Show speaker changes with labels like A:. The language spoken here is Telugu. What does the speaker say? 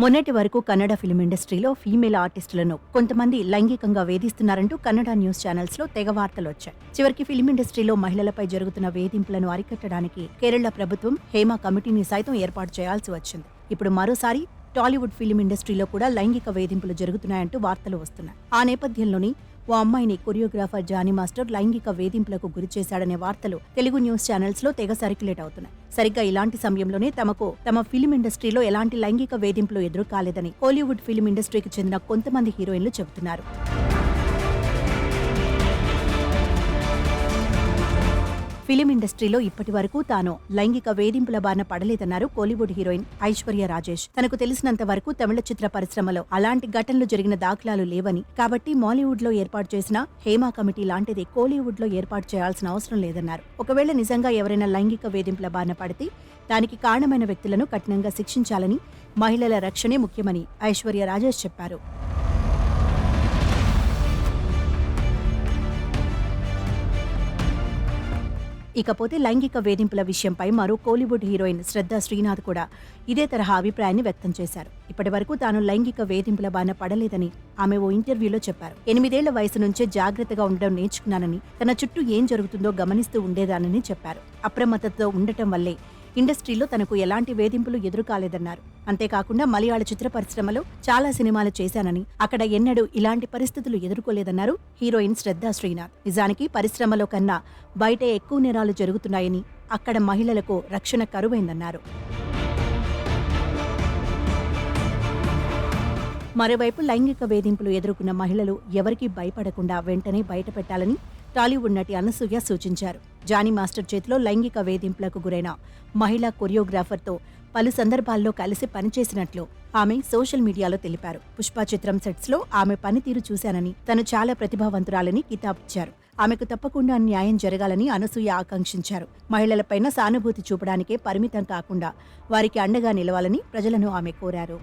A: మొన్నటి వరకు కన్నడ ఫిల్మ్ ఇండస్ట్రీలో ఫీమేల్ ఆర్టిస్టులను కొంతమంది లైంగికంగా వేధిస్తున్నారంటూ కన్నడ న్యూస్ ఛానల్స్ లో తెగ వార్తలు వచ్చాయి. చివరికి ఫిల్మ్ ఇండస్ట్రీలో మహిళలపై జరుగుతున్న వేధింపులను అరికట్టడానికి కేరళ ప్రభుత్వం హేమ కమిటీని సైతం ఏర్పాటు చేయాల్సి వచ్చింది. ఇప్పుడు మరోసారి టాలీవుడ్ ఫిల్మ్ ఇండస్ట్రీలో కూడా లైంగిక వేధింపులు జరుగుతున్నాయంటూ వార్తలు వస్తున్నాయి. ఆ నేపథ్యంలోని ఓ అమ్మాయిని కొరియోగ్రాఫర్ జానీ మాస్టర్ లైంగిక వేధింపులకు గురి చేశాడనే వార్తలు తెలుగు న్యూస్ ఛానల్స్ లో తెగ సర్క్యులేట్ అవుతున్నాయి. సరిగ్గా ఇలాంటి సమయంలోనే తమ ఫిల్మ్ ఇండస్ట్రీలో ఎలాంటి లైంగిక వేధింపులు ఎదురు కాలేదని హాలీవుడ్ ఫిల్మ్ ఇండస్ట్రీకి చెందిన కొంతమంది హీరోయిన్లు చెబుతున్నారు. ఫిలిం ఇండస్ట్రీలో ఇప్పటి వరకు తాను లైంగిక వేధింపుల బారిన పడలేదన్నారు కోలీవుడ్ హీరోయిన్ ఐశ్వర్య రాజేష్. తనకు తెలిసినంత వరకు తమిళ చిత్ర పరిశ్రమలో అలాంటి ఘటనలు జరిగిన దాఖలాలు లేవని, కాబట్టి మాలీవుడ్ లో ఏర్పాటు చేసిన హేమ కమిటీ లాంటిది కోలీవుడ్ లో ఏర్పాటు చేయాల్సిన అవసరం లేదన్నారు. ఒకవేళ నిజంగా ఎవరైనా లైంగిక వేధింపుల బారిన పడితే దానికి కారణమైన వ్యక్తులను కఠినంగా శిక్షించాలని, మహిళల రక్షణే ముఖ్యమని ఐశ్వర్య రాజేష్ చెప్పారు. ఇకపోతే లైంగిక వేధింపుల విషయంపై మరో కోలీవుడ్ హీరోయిన్ శ్రద్ధా శ్రీనాథ్ కూడా ఇదే తరహా అభిప్రాయాన్ని వ్యక్తం చేశారు. ఇప్పటి వరకు తాను లైంగిక వేధింపుల బారిన పడలేదని ఆమె ఓ ఇంటర్వ్యూలో చెప్పారు. 8 ఏళ్ల వయసు నుంచే జాగ్రత్తగా ఉండడం నేర్చుకున్నానని, తన చుట్టూ ఏం జరుగుతుందో గమనిస్తూ ఉండేదానని చెప్పారు. అప్రమత్తతో ఉండటం వల్లే ఇండస్ట్రీలో తనకు ఎలాంటి వేధింపులు ఎదురు కాలేదన్నారు. అంతేకాకుండా మలయాళ చిత్ర పరిశ్రమలో చాలా సినిమాలు చేశానని, అక్కడ ఎన్నడూ ఇలాంటి పరిస్థితులు ఎదుర్కోలేదన్నారు హీరోయిన్ శ్రద్ధా శ్రీనాథ్. నిజానికి పరిశ్రమలో కన్నా బయట ఎక్కువ నేరాలు జరుగుతున్నాయని, అక్కడ మహిళలకు రక్షణ కరువైందన్నారు. మరోవైపు లైంగిక వేధింపులు ఎదుర్కొన్న మహిళలు ఎవరికీ భయపడకుండా వెంటనే బయటపెట్టాలని టాలీవుడ్ నటి అనసూయ సూచించారు. జానీ మాస్టర్ చేతిలో లైంగిక వేధింపులకు గురైన మహిళా కొరియోగ్రాఫర్తో పలు సందర్భాల్లో కలిసి పనిచేసినట్లు ఆమె సోషల్ మీడియాలో తెలిపారు. పుష్ప చిత్రం సెట్స్ లో ఆమె పనితీరు చూశానని, తను చాలా ప్రతిభావంతురాలని కితాబిచ్చారు. ఆమెకు తప్పకుండా న్యాయం జరగాలని అనసూయ ఆకాంక్షించారు. మహిళలపైన సానుభూతి చూపడానికే పరిమితం కాకుండా వారికి అండగా నిలవాలని ప్రజలను ఆమె కోరారు.